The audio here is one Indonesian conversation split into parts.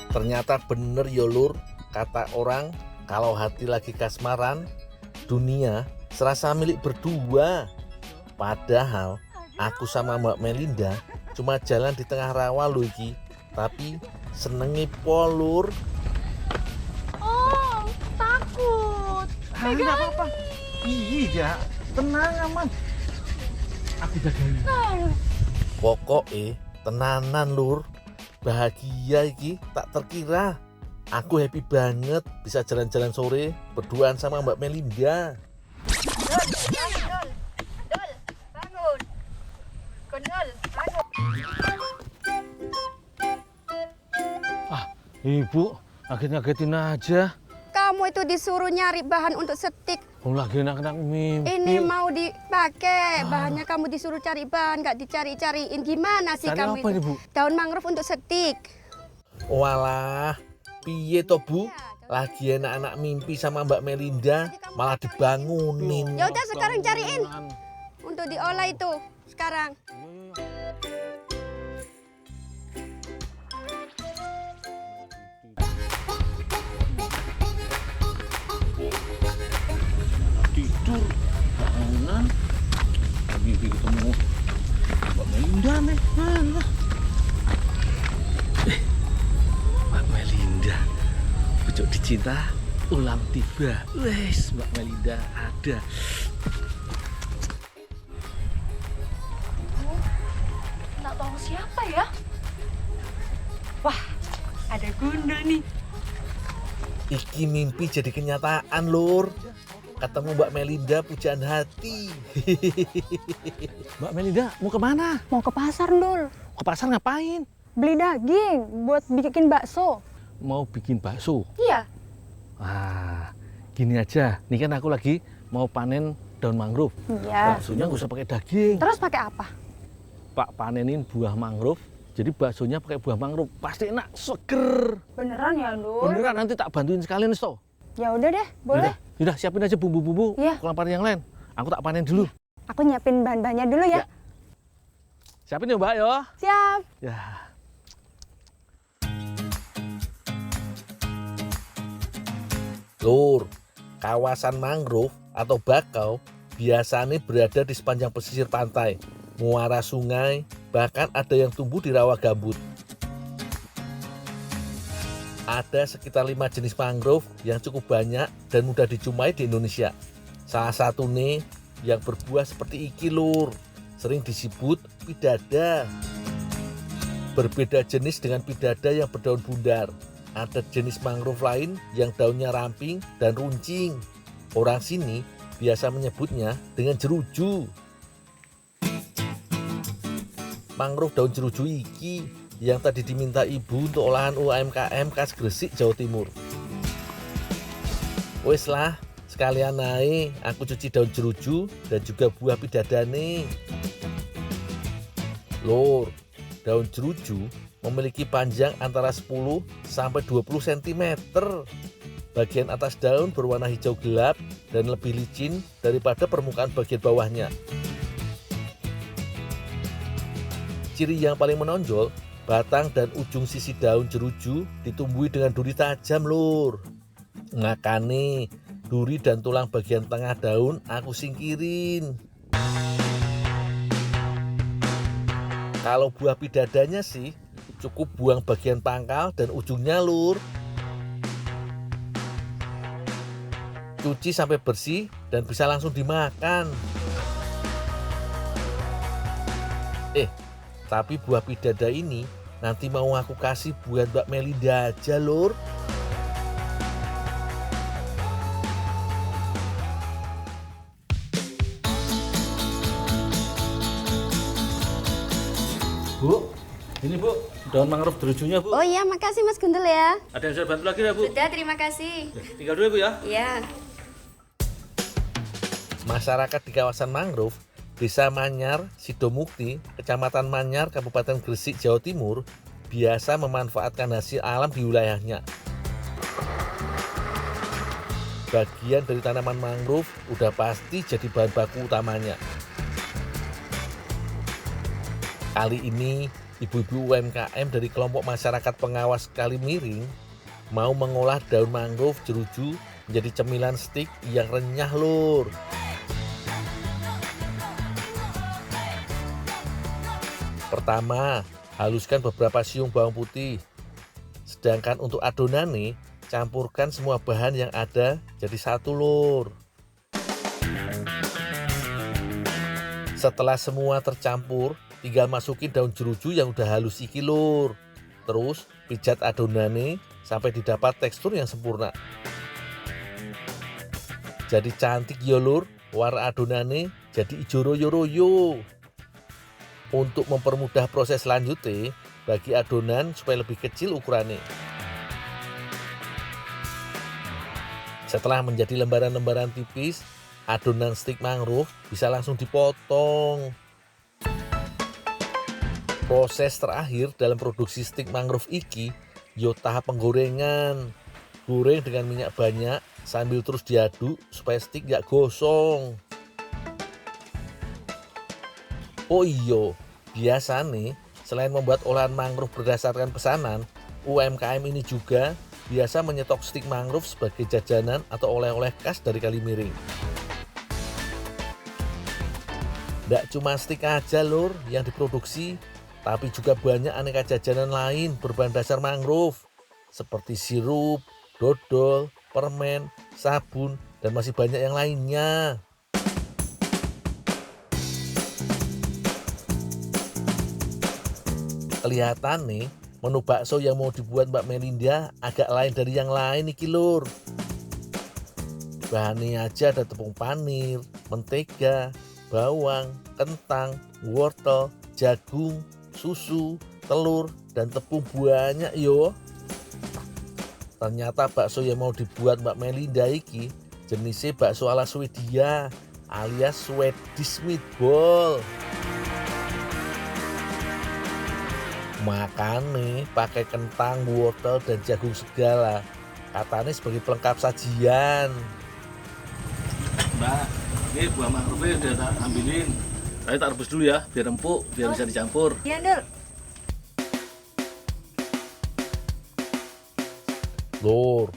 Ternyata bener ya Lur, kata orang kalau hati lagi kasmaran, dunia serasa milik berdua. Padahal aku sama Mbak Melinda cuma jalan di tengah rawa lho iki, tapi senengi pol Lur. Oh, takut. Enggak apa-apa. Iya, tenang aman. Aku jagain. Pokoknya tenanan Lur, bahagia iki tak terkira. Aku happy banget bisa jalan-jalan sore berduaan sama Mbak Melinda. Dul, bangun. Kondol, bangun. Ibu, ngagetin aja. Kamu itu disuruh nyari bahan untuk setik. Lagi enak-enak mimpi. Ini mau dipakai. Bahannya kamu disuruh cari bahan, nggak dicari-cariin. Gimana sih Cari kamu apa itu? ini, Bu? Daun mangrove untuk setik. Walah, piye to Bu? Lagi enak-enak mimpi sama Mbak Melinda, malah dibangunin. Ya udah sekarang cariin untuk diolah itu sekarang. Tidur, bangunan. Mimpi ketemu Mbak Melinda nih. Mana? Mbak Melinda, pucuk dicinta ulang tiba. Wes, Mbak Melinda ada. Tak tahu siapa ya? Wah, ada Gundul nih. Iki mimpi jadi kenyataan Lur. Ketemu Mbak Melinda pujaan hati. Mbak Melinda mau kemana? Mau ke pasar, Dul. Ke pasar ngapain? Beli daging buat bikin bakso. Mau bikin bakso. Iya. Wah, gini aja. Nih kan aku lagi mau panen daun mangrove. Iya. Baksonya nggak usah pakai daging. Terus pakai apa? Pak panenin buah mangrove. Jadi baksonya pakai buah mangrove. Pasti enak, seger. Beneran ya, Dul? Beneran, nanti tak bantuin sekalian, Sto. Ya udah deh, boleh. Yaudah, siapin aja bumbu-bumbu. Iya. Kurang yang lain. Aku tak panen dulu. Aku nyiapin bahan-bahannya dulu ya. Ya. Siapin ya, Mbak, ya. Siap. Ya. Lur, kawasan mangrove atau bakau biasanya berada di sepanjang pesisir pantai, muara sungai, bahkan ada yang tumbuh di rawa gambut. Ada sekitar 5 jenis mangrove yang cukup banyak dan mudah dijumpai di Indonesia. Salah satu nih yang berbuah seperti iki Lur, sering disebut pidada. Berbeda jenis dengan pidada yang berdaun bundar. Ada jenis mangrove lain yang daunnya ramping dan runcing. Orang sini biasa menyebutnya dengan jeruju. Mangrove daun jeruju iki yang tadi diminta ibu untuk olahan UMKM khas Gresik, Jawa Timur. Wes lah, sekalian naik aku cuci daun jeruju dan juga buah pidadane. Lur, daun jeruju memiliki panjang antara 10 sampai 20 cm. Bagian atas daun berwarna hijau gelap dan lebih licin daripada permukaan bagian bawahnya. Ciri yang paling menonjol, batang dan ujung sisi daun jeruju ditumbuhi dengan duri tajam Lur. Makane duri dan tulang bagian tengah daun aku singkirin. Kalau buah pidadanya sih cukup buang bagian pangkal dan ujungnya Lur. Cuci sampai bersih dan bisa langsung dimakan. Tapi buah pidada ini nanti mau aku kasih buat Mbak Melinda aja Lur. Bu, ini Bu, daun mangrove jerujunya Bu. Oh iya, makasih Mas Gundul ya. Ada yang saya bantu lagi ya Bu? Sudah, terima kasih. Tinggal dulu ya Bu ya. Iya. Masyarakat di kawasan mangrove Desa Manyar, Sidomukti, Kecamatan Manyar, Kabupaten Gresik, Jawa Timur, biasa memanfaatkan hasil alam di wilayahnya. Bagian dari tanaman mangrove udah pasti jadi bahan baku utamanya. Kali ini ibu-ibu UMKM dari kelompok masyarakat pengawas Kalimiring mau mengolah daun mangrove jeruju menjadi cemilan stik yang renyah, Lur. Pertama, haluskan beberapa siung bawang putih. Sedangkan untuk adonan nih, campurkan semua bahan yang ada jadi satu, Lur. Setelah semua tercampur, tinggal masukin daun jeruju yang udah halus iki, Lur. Terus pijat adonane sampai didapat tekstur yang sempurna. Jadi cantik ya, Lur. Warna adonane jadi ijo royo-royo. Untuk mempermudah proses selanjutnya, bagi adonan supaya lebih kecil ukurannya. Setelah menjadi lembaran-lembaran tipis, adonan stik mangrove bisa langsung dipotong. Proses terakhir dalam produksi stik mangrove iki yo tahap penggorengan. Goreng dengan minyak banyak sambil terus diaduk supaya stik gak gosong. Oh iya, biasa nih selain membuat olahan mangrove berdasarkan pesanan, UMKM ini juga biasa menyetok stik mangrove sebagai jajanan atau oleh-oleh khas dari Kalimiring. Nggak cuma stik aja, Lur, yang diproduksi, tapi juga banyak aneka jajanan lain berbahan dasar mangrove seperti sirup, dodol, permen, sabun, dan masih banyak yang lainnya. Kelihatan nih, menu bakso yang mau dibuat Mbak Melinda agak lain dari yang lain nih, Lur. Bahannya aja ada tepung panir, mentega, bawang, kentang, wortel, jagung, susu, telur, dan tepung banyak yo. Ternyata bakso yang mau dibuat Mbak Melinda iki jenisnya bakso ala Swedia alias Swedish meatball. Makanya pakai kentang, wortel, dan jagung segala. Katanya sebagai pelengkap sajian. Mbak, ini buah mangrove udah tak ambilin. Saya tak rebus dulu ya, biar empuk, biar bisa dicampur. Iya, Dul. Lur,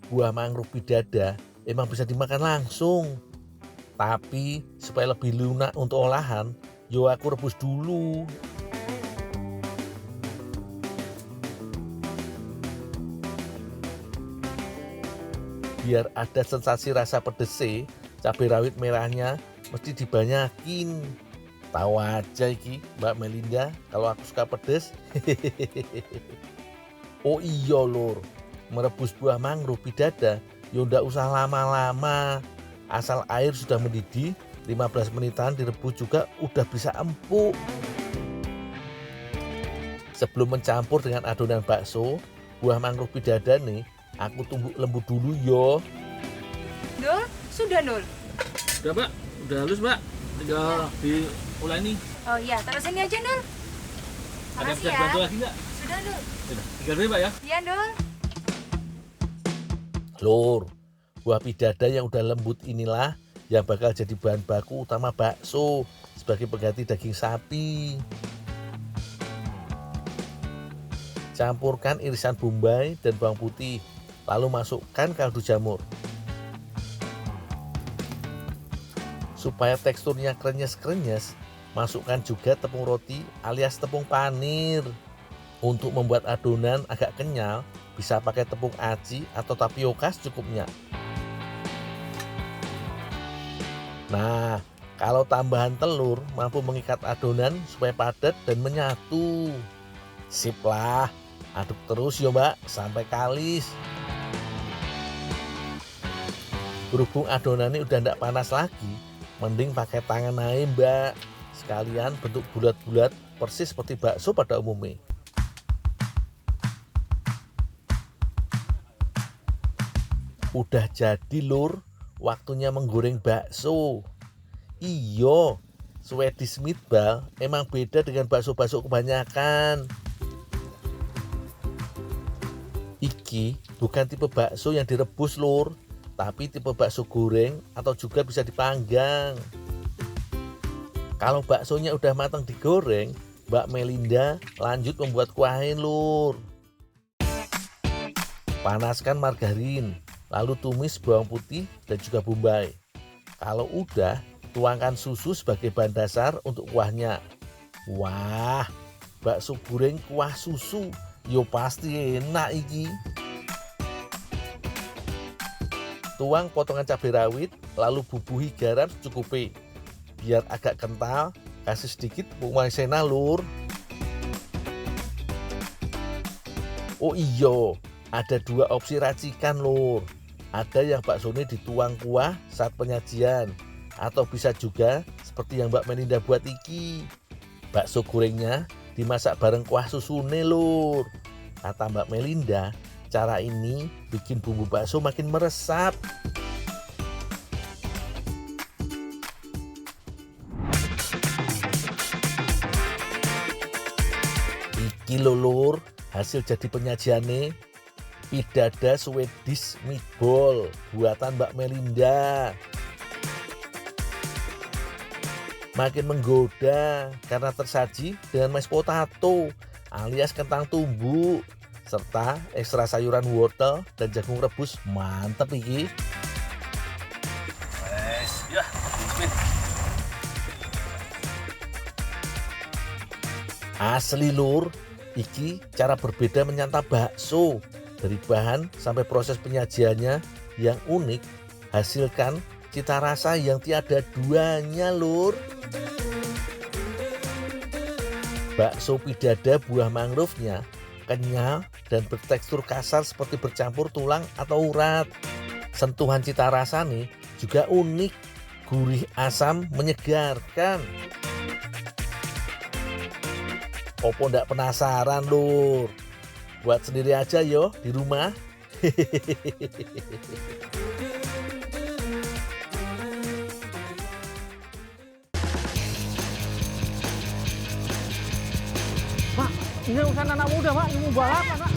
buah mangrove bidada emang bisa dimakan langsung. Tapi supaya lebih lunak untuk olahan, yo aku rebus dulu. Biar ada sensasi rasa pedese, cabai rawit merahnya mesti dibanyakin. Tahu aja iki Mbak Melinda kalau aku suka pedes. Oh iya, Lur, merebus buah mangrove bidada ya ndak usah lama-lama. Asal air sudah mendidih, 15 menitan direbus juga udah bisa empuk. Sebelum mencampur dengan adonan bakso, buah mangrove bidada nih aku tumbuk lembut dulu yo. Dul, sudah, Dul. Udah, Mbak, udah halus, Mbak. Tinggal diulai nih. Oh iya, terus ini aja, Dul. Ada Makasih bisa ya. dibantu lagi nggak? Sudah, Dul. Sudah. Tinggal dulu, Mbak ya. Iya, Dul. Lur, buah bidada yang udah lembut inilah yang bakal jadi bahan baku utama bakso sebagai pengganti daging sapi. Campurkan irisan bombay dan bawang putih, lalu masukkan kaldu jamur. Supaya teksturnya krenyes-krenyes, masukkan juga tepung roti alias tepung panir. Untuk membuat adonan agak kenyal, bisa pakai tepung aci atau tapioka secukupnya. Nah, kalau tambahan telur mampu mengikat adonan supaya padat dan menyatu. Sip lah, aduk terus ya Mbak sampai kalis. Berhubung adonannya udah ndak panas lagi, mending pakai tangan aja Mbak. Sekalian bentuk bulat-bulat persis seperti bakso pada umumnya. Udah jadi, Lur, waktunya menggoreng bakso. Iyo, Swedish meatball emang beda dengan bakso-bakso kebanyakan. Iki bukan tipe bakso yang direbus, Lur, tapi tipe bakso goreng atau juga bisa dipanggang. Kalau baksonya udah matang digoreng, Mbak Melinda lanjut membuat kuahin, Lur. Panaskan margarin, lalu tumis bawang putih dan juga bombay. Kalau udah, tuangkan susu sebagai bahan dasar untuk kuahnya. Wah, bakso goreng kuah susu, yo pasti enak iki. Tuang potongan cabai rawit, lalu bubuhi garam secukupnya. Biar agak kental, kasih sedikit tepung maizena, Lur. Oh iya, ada 2 opsi racikan, Lur. Ada yang baksonya dituang kuah saat penyajian, atau bisa juga seperti yang Mbak Melinda buat iki. Bakso gorengnya dimasak bareng kuah susune, Lur. Kata Mbak Melinda, cara ini bikin bumbu bakso makin meresap. Iki lho, Lur, hasil jadi penyajiannya. Pidada Swedish meatball buatan Mbak Melinda. Makin menggoda karena tersaji dengan mashed potato alias kentang tumbuk serta ekstra sayuran wortel dan jagung rebus. Mantep iki. Ya, asli, Lur, iki cara berbeda menyantap bakso. Dari bahan sampai proses penyajiannya yang unik, hasilkan cita rasa yang tiada duanya, Lur. Bakso pidada buah mangrove-nya kenyal dan bertekstur kasar seperti bercampur tulang atau urat. Sentuhan cita rasa nih juga unik, gurih asam menyegarkan. Opo ndak penasaran, Lur? Buat sendiri aja yo di rumah. Mak, ini urusan anak muda, Mak. Ini mau balapan, Mak.